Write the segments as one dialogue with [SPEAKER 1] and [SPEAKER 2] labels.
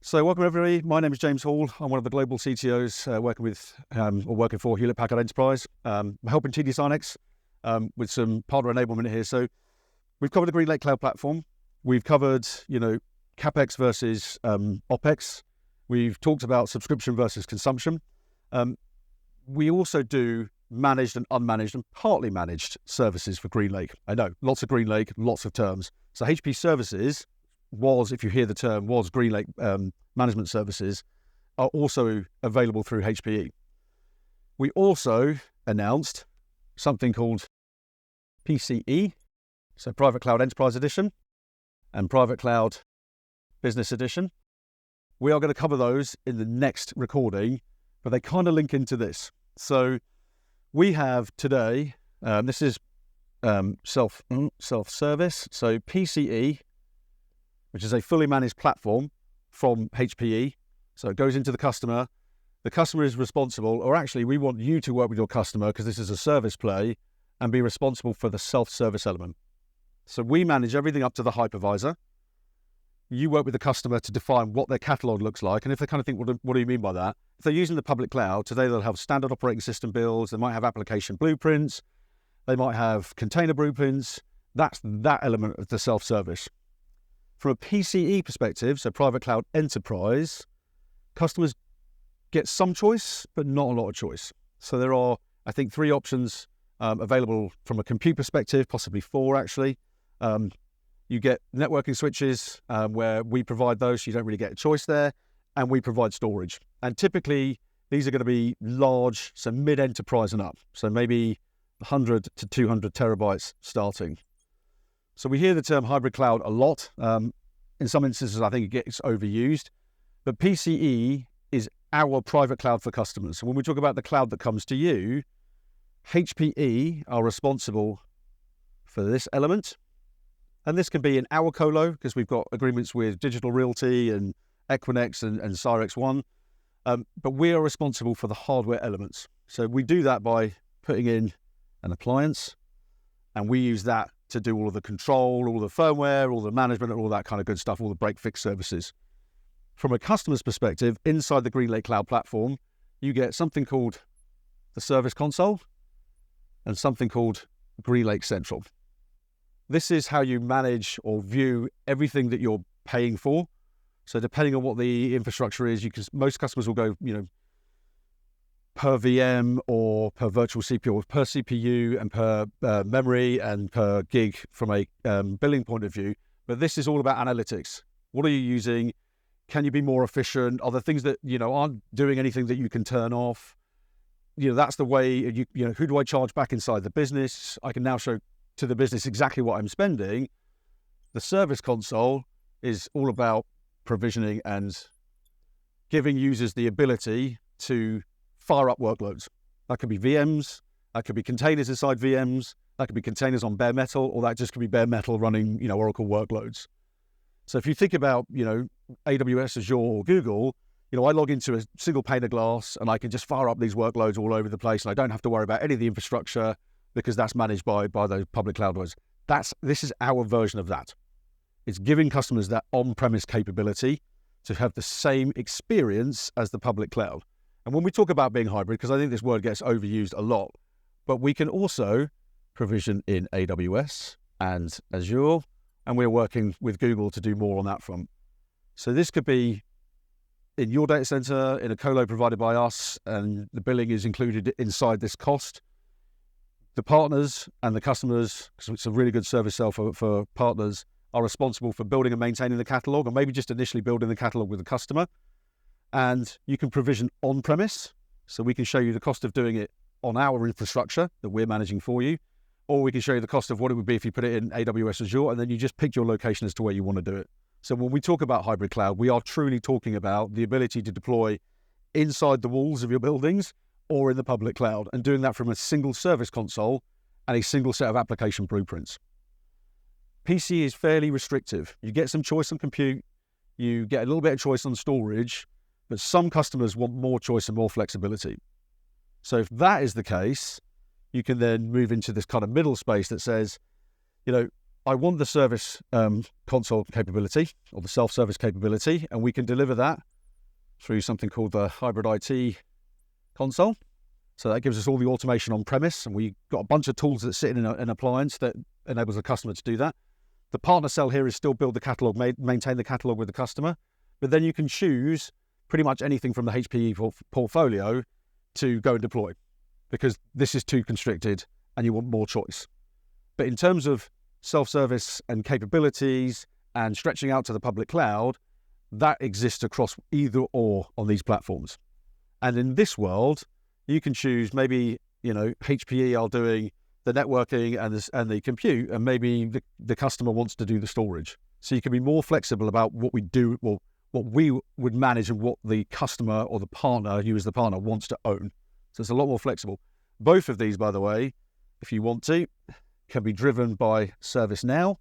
[SPEAKER 1] So welcome everybody. My name is James Hall. I'm one of the global CTOs working for Hewlett Packard Enterprise. I'm helping TD SYNNEX with some partner enablement here. So we've covered the GreenLake cloud platform. We've covered, CapEx versus OpEx. We've talked about subscription versus consumption. We also do managed and unmanaged and partly managed services for GreenLake. I know, lots of GreenLake, lots of terms. So HP Services was, if you hear the term, was GreenLake management services are also available through HPE. We also announced something called PCE, so Private Cloud Enterprise Edition and Private Cloud Business Edition. We are going to cover those in the next recording, but they kind of link into this. So we have today, this is self-service, so PCE, which is a fully managed platform from HPE. So it goes into the customer. The customer is responsible, or actually we want you to work with your customer because this is a service play and be responsible for the self-service element. So we manage everything up to the hypervisor. You work with the customer to define what their catalog looks like. And if they kind of think, what do you mean by that? If they're using the public cloud, today they'll have standard operating system builds. They might have application blueprints. They might have container blueprints. That's that element of the self-service. From a PCE perspective, so Private Cloud Enterprise, customers get some choice, but not a lot of choice. So there are, I think, 3 options available from a compute perspective, possibly 4 actually. You get networking switches where we provide those, so you don't really get a choice there, and we provide storage. And typically, these are going to be large, so mid-enterprise and up, so maybe 100 to 200 terabytes starting. So we hear the term hybrid cloud a lot. In some instances, I think it gets overused. But PCE is our private cloud for customers. So when we talk about the cloud that comes to you, HPE are responsible for this element. And this can be in our colo, because we've got agreements with Digital Realty and Equinix and Cyrex One. But we are responsible for the hardware elements. So we do that by putting in an appliance, and we use that to do all of the control, all the firmware, all the management, all that kind of good stuff, all the break-fix services. From a customer's perspective, inside the GreenLake Cloud Platform, you get something called the Service Console and something called GreenLake Central. This is how you manage or view everything that you're paying for. So depending on what the infrastructure is, most customers will go, per VM or per virtual CPU or per CPU and per memory and per gig from a billing point of view. But this is all about analytics. What are you using? Can you be more efficient? Are there things that, aren't doing anything that you can turn off? That's the way, who do I charge back inside the business? I can now show to the business exactly what I'm spending. The Service Console is all about provisioning and giving users the ability to fire up workloads. That could be VMs, that could be containers inside VMs, that could be containers on bare metal, or that just could be bare metal running, Oracle workloads. So if you think about, AWS, Azure, or Google, I log into a single pane of glass and I can just fire up these workloads all over the place, and I don't have to worry about any of the infrastructure because that's managed by those public cloud ones. This is our version of that. It's giving customers that on-premise capability to have the same experience as the public cloud. And when we talk about being hybrid, because I think this word gets overused a lot, but we can also provision in AWS and Azure, and we're working with Google to do more on that front. So this could be in your data center, in a colo provided by us, and the billing is included inside this cost. The partners and the customers, because it's a really good service sell for partners, are responsible for building and maintaining the catalog, or maybe just initially building the catalog with the customer. And you can provision on-premise, so we can show you the cost of doing it on our infrastructure that we're managing for you, or we can show you the cost of what it would be if you put it in AWS Azure, and then you just pick your location as to where you want to do it. So when we talk about hybrid cloud, we are truly talking about the ability to deploy inside the walls of your buildings or in the public cloud, and doing that from a single service console and a single set of application blueprints. PC is fairly restrictive. You get some choice on compute, you get a little bit of choice on storage, but some customers want more choice and more flexibility. So if that is the case, you can then move into this kind of middle space that says, I want the service console capability or the self-service capability, and we can deliver that through something called the hybrid IT console. So that gives us all the automation on premise, and we've got a bunch of tools that sit in an appliance that enables the customer to do that. The partner sell here is still build the catalog, maintain the catalog with the customer, but then you can choose pretty much anything from the HPE portfolio to go and deploy, because this is too constricted and you want more choice. But in terms of self-service and capabilities and stretching out to the public cloud, that exists across either or on these platforms. And in this world, you can choose maybe, HPE are doing the networking and the compute, and maybe the customer wants to do the storage. So you can be more flexible about what we do, or what we would manage, and what the customer or the partner, you as the partner, wants to own. So it's a lot more flexible. Both of these, by the way, if you want to, can be driven by ServiceNow,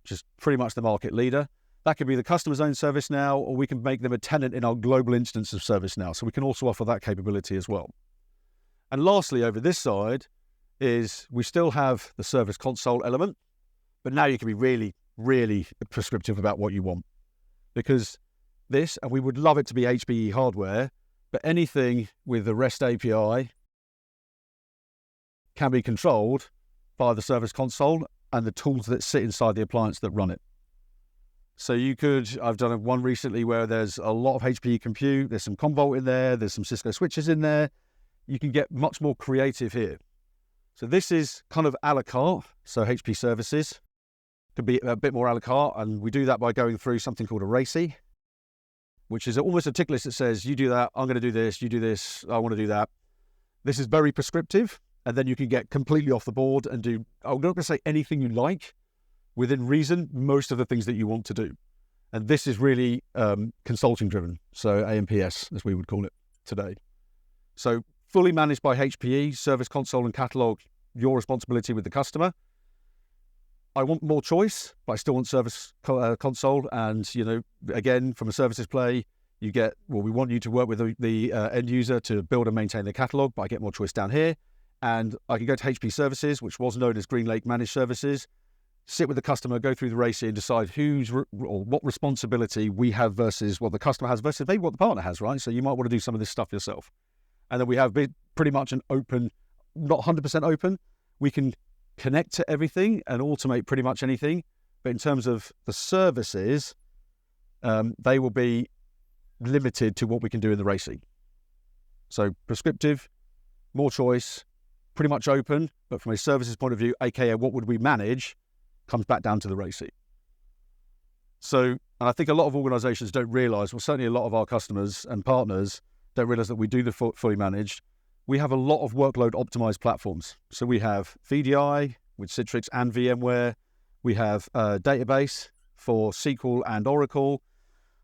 [SPEAKER 1] which is pretty much the market leader. That could be the customer's own ServiceNow, or we can make them a tenant in our global instance of ServiceNow. So we can also offer that capability as well. And lastly, over this side is we still have the service console element, but now you can be really, really prescriptive about what you want. Because this, and we would love it to be HPE hardware, but anything with the REST API can be controlled by the service console and the tools that sit inside the appliance that run it. So I've done one recently where there's a lot of HPE compute, there's some Commvault in there, there's some Cisco switches in there. You can get much more creative here. So this is kind of a la carte, so HP services could be a bit more a la carte, and we do that by going through something called a RACI, which is almost a tick list that says, you do that, I'm going to do this, you do this, I want to do that. This is very prescriptive, and then you can get completely off the board and do, I'm not going to say anything you like, within reason, most of the things that you want to do. And this is really consulting driven, so AMPS, as we would call it today. So fully managed by HPE, service console and catalog, your responsibility with the customer. I want more choice, but I still want service console. And, again, from a services play, we want you to work with the end user to build and maintain the catalog, but I get more choice down here. And I can go to HP Services, which was known as GreenLake Managed Services, sit with the customer, go through the RACI and decide or what responsibility we have versus what the customer has versus maybe what the partner has, right? So you might want to do some of this stuff yourself. And then we have pretty much an open, not 100% open. We can connect to everything and automate pretty much anything. But in terms of the services, they will be limited to what we can do in the RACI. So prescriptive, more choice, pretty much open, but from a services point of view, aka what would we manage, comes back down to the RACI. So, and I think a lot of organizations don't realize, well, certainly a lot of our customers and partners don't realize that we do the fully managed. We have a lot of workload optimized platforms. So we have VDI with Citrix and VMware. We have a database for SQL and Oracle.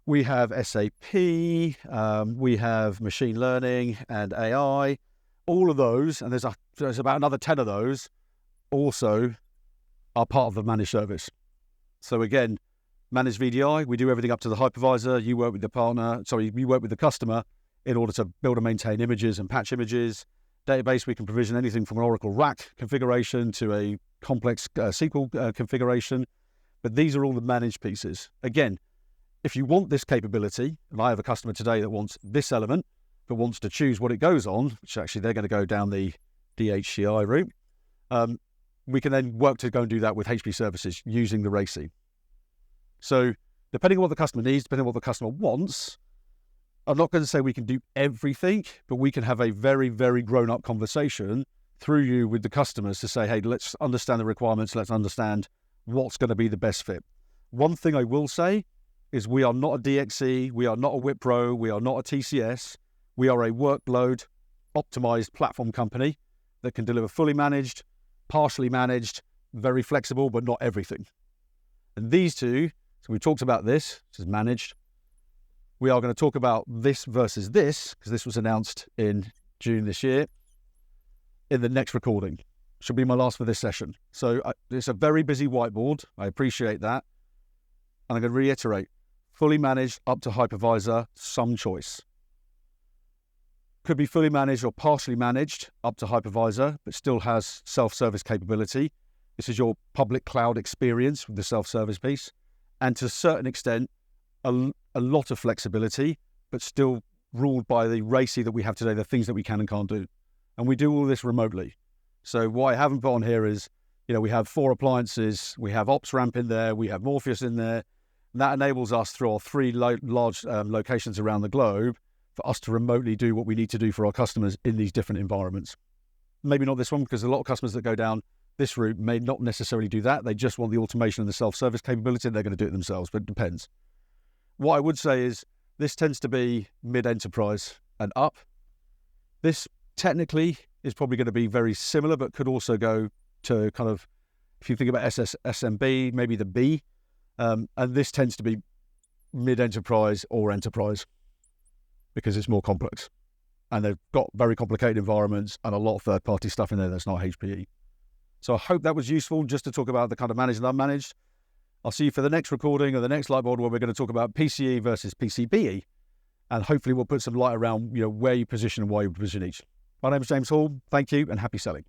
[SPEAKER 1] We have SAP. We have machine learning and AI. All of those, and there's about another 10 of those, also are part of the managed service. So again, managed VDI, we do everything up to the hypervisor. You work with the customer in order to build and maintain images and patch images. Database, we can provision anything from an Oracle RAC configuration to a complex SQL configuration. But these are all the managed pieces. Again, if you want this capability, and I have a customer today that wants this element, but wants to choose what it goes on, which actually they're going to go down the DHCI route, we can then work to go and do that with HP services using the RACI. So depending on what the customer needs, depending on what the customer wants, I'm not going to say we can do everything, but we can have a very, very grown-up conversation through you with the customers to say, hey, let's understand the requirements, let's understand what's going to be the best fit. One thing I will say is we are not a DXC, we are not a Wipro, we are not a TCS. We are a workload optimized platform company that can deliver fully managed, partially managed, very flexible, but not everything. And these two, so we talked about this is managed. We are going to talk about this versus this, because this was announced in June this year, in the next recording. Should be my last for this session. So it's a very busy whiteboard. I appreciate that. And I'm going to reiterate, fully managed up to hypervisor, some choice. Could be fully managed or partially managed up to hypervisor, but still has self-service capability. This is your public cloud experience with the self-service piece. And to a certain extent, a lot of flexibility, but still ruled by the RACI that we have today, the things that we can and can't do. And we do all this remotely. So what I haven't put on here is, we have 4 appliances, we have OpsRamp in there, we have Morpheus in there. And that enables us through our 3 large locations around the globe for us to remotely do what we need to do for our customers in these different environments. Maybe not this one, because a lot of customers that go down this route may not necessarily do that. They just want the automation and the self-service capability, and they're going to do it themselves, but it depends. What I would say is this tends to be mid-enterprise and up. This technically is probably going to be very similar, but could also go to kind of, if you think about SMB, maybe the B, and this tends to be mid-enterprise or enterprise because it's more complex. And they've got very complicated environments and a lot of third-party stuff in there that's not HPE. So I hope that was useful just to talk about the kind of managed and unmanaged. I'll see you for the next recording or the next Lightboard where we're going to talk about PCE versus PCBE. And hopefully we'll put some light around where you position and why you position each. My name is James Hall. Thank you and happy selling.